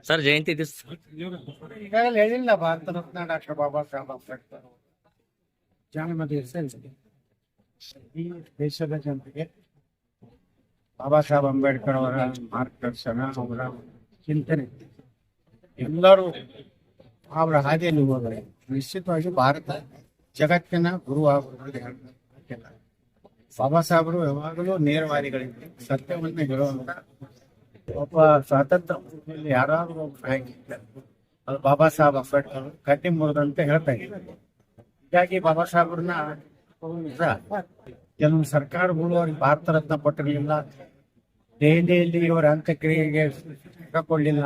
Sir ಜಯಂತಿ ದಿವಸ ಈಗಾಗಲೇ ಹೇಳಿಲ್ಲ, ಭಾರತ ರತ್ನ ಡಾಕ್ಟರ್ ಬಾಬಾ ಸಾಹೇಬ್ ಅಂಬೇಡ್ಕರ್ ಜನ್ಮ ದಿವಸ ಈ ದೇಶದ ಜನತೆಗೆ ಬಾಬಾ ಸಾಹೇಬ್ ಅಂಬೇಡ್ಕರ್ ಅವರ ಮಾರ್ಗದರ್ಶನ, ಅವರ ಚಿಂತನೆ ಎಲ್ಲರೂ ಅವರ ಹಾದಿಯಲ್ಲಿ ಹೋದರೆ ನಿಶ್ಚಿತವಾಗಿ ಭಾರತ ಜಗತ್ತಿನ ಗುರು ಆಗುವುದು. ಬಾಬಾ ಸಾಹೇಬರು ಯಾವಾಗಲೂ ನೇರವಾದಿಗಳಿಂದ ಸತ್ಯವನ್ನು ಹೇಳುವಂತ ಒಬ್ಬ ಸ್ವಾತಂತ್ರ್ಯ ಯಾರಾದ್ರೂ ಅದು ಬಾಬಾ ಸಾಹೇಬ್ ಅಂಬೇಡ್ಕರ್ ಕಟ್ಟಿ ಮುರಿದಂತೆ ಹೇಳ್ತಾ ಇದ್ದಾರೆ. ಹೀಗಾಗಿ ಬಾಬಾ ಸಾಹೇಬ್ರನ್ನ ಕೆಲವು ಸರ್ಕಾರಗಳು ಅವ್ರಿಗೆ ಭಾರತ ರತ್ನ ಕೊಟ್ಟಿರಲಿಲ್ಲ, ದೆಹಲಿಯಲ್ಲಿ ಇವರ ಅಂತ್ಯಕ್ರಿಯೆಗೆ ಕೊಳ್ಳಿಲ್ಲ.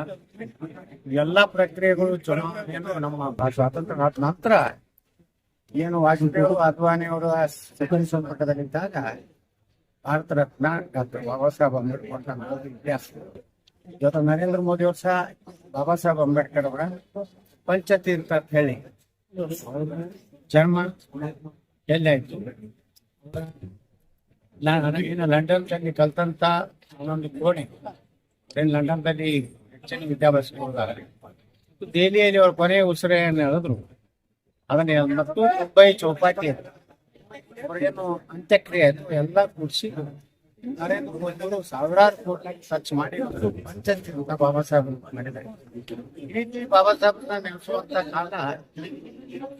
ಎಲ್ಲಾ ಪ್ರಕ್ರಿಯೆಗಳು ಚುನಾವಣೆಯನ್ನು ನಮ್ಮ ಸ್ವಾತಂತ್ರ್ಯ ನಂತರ ಏನು ವಾಜಪೇಯಿ ಅದ್ವಾನಿಯವರು ಸಚಿವ ಸಂಪುಟದಲ್ಲಿದ್ದಾಗ ಭಾರತ ರತ್ನ ಡಾಕ್ಟರ್ ಬಾಬಾ ಸಾಹೇಬ್ ಅಂಬೇಡ್ಕರ್ ಇತಿಹಾಸ. ಇವತ್ತು ನರೇಂದ್ರ ಮೋದಿ ಅವರು ಸಹ ಬಾಬಾ ಸಾಹೇಬ್ ಅಂಬೇಡ್ಕರ್ ಅವರ ಪಂಚತೀರ್ಥ ಅಂತ ಹೇಳಿ ಜನ್ಮ ಎಲ್ಲಾಯ್ತು. ಇನ್ನು ಲಂಡನ್ದಲ್ಲಿ ಕಲ್ತಂತ ಒಂದೊಂದು ಕೋಣೆ ಲಂಡನ್ದಲ್ಲಿ ಹೆಚ್ಚಿನ ವಿದ್ಯಾಭ್ಯಾಸ ದೆಹಲಿಯಲ್ಲಿ ಅವ್ರ ಕೊನೆಯ ಉಸಿರೆಯನ್ನು ಹೇಳಿದ್ರು. ಅದನ್ನೇ ಮತ್ತು ಮುಂಬೈ ಚೌಪಾಟಿ ಅವ್ರಿಗೇನು ಅಂತ್ಯಕ್ರಿಯೆ ಆಯ್ತು, ಎಲ್ಲ ಕೂಡಿಸಿ ನರೇಂದ್ರ ಮೋದಿ ಅವರು ಸಾವಿರಾರು ಕೋಟಿ ಖರ್ಚು ಮಾಡಿ ಪಂಚತೀರ್ಥ ಬಾಬಾ ಸಾಹೇಬ್ ಮಾಡಿದ್ದಾರೆ. ಈ ರೀತಿ ಬಾಬಾ ಸಾಹೇಬ್ನ ನೆನೆಸುವಂತ ಕಾಲ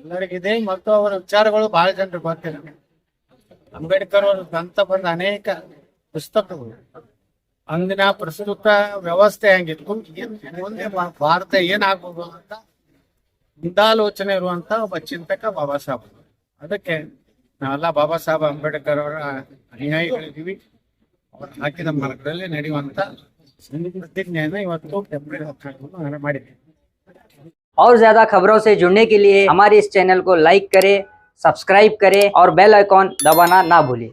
ಎಲ್ಲರಿಗಿದೆ ಮತ್ತು ಅವರ ವಿಚಾರಗಳು ಬಹಳ ಜನರಿಗೆ ಗೊತ್ತಿಲ್ಲ. ಅಂಬೇಡ್ಕರ್ ಅವರು ಗ್ರಂಥ ಬಂದ ಅನೇಕ ಪುಸ್ತಕಗಳು ಅಂದಿನ ಪ್ರಸ್ತುತ ವ್ಯವಸ್ಥೆ ಹೆಂಗಿತ್ತು, ಮುಂದೆ ಭಾರತ ಏನಾಗ್ಬೋದು ಅಂತ ಮುಂದಾಲೋಚನೆ ಇರುವಂತ ಒಬ್ಬ ಚಿಂತಕ ಬಾಬಾ ಸಾಹೇಬ್. ಅದಕ್ಕೆ ನಾವೆಲ್ಲ ಬಾಬಾ ಸಾಹೇಬ್ ಅಂಬೇಡ್ಕರ್ ಅವರ ಅನುಯಾಯಿಗಳಿದ್ದೀವಿ. ಅವರು ಹಾಕಿದ ಮಾರ್ಗದಲ್ಲಿ ನಡೆಯುವಂತ ಪ್ರತಿಜ್ಞೆಯನ್ನು ಇವತ್ತು ಏಪ್ರಿಲ್ 14 ಮಾಡಿದ್ದೀವಿ. और ज्यादा खबरों से जुड़ने के लिए हमारे इस चैनल को लाइक करें, सब्सक्राइब करें और बेल आइकॉन दबाना ना भूलें।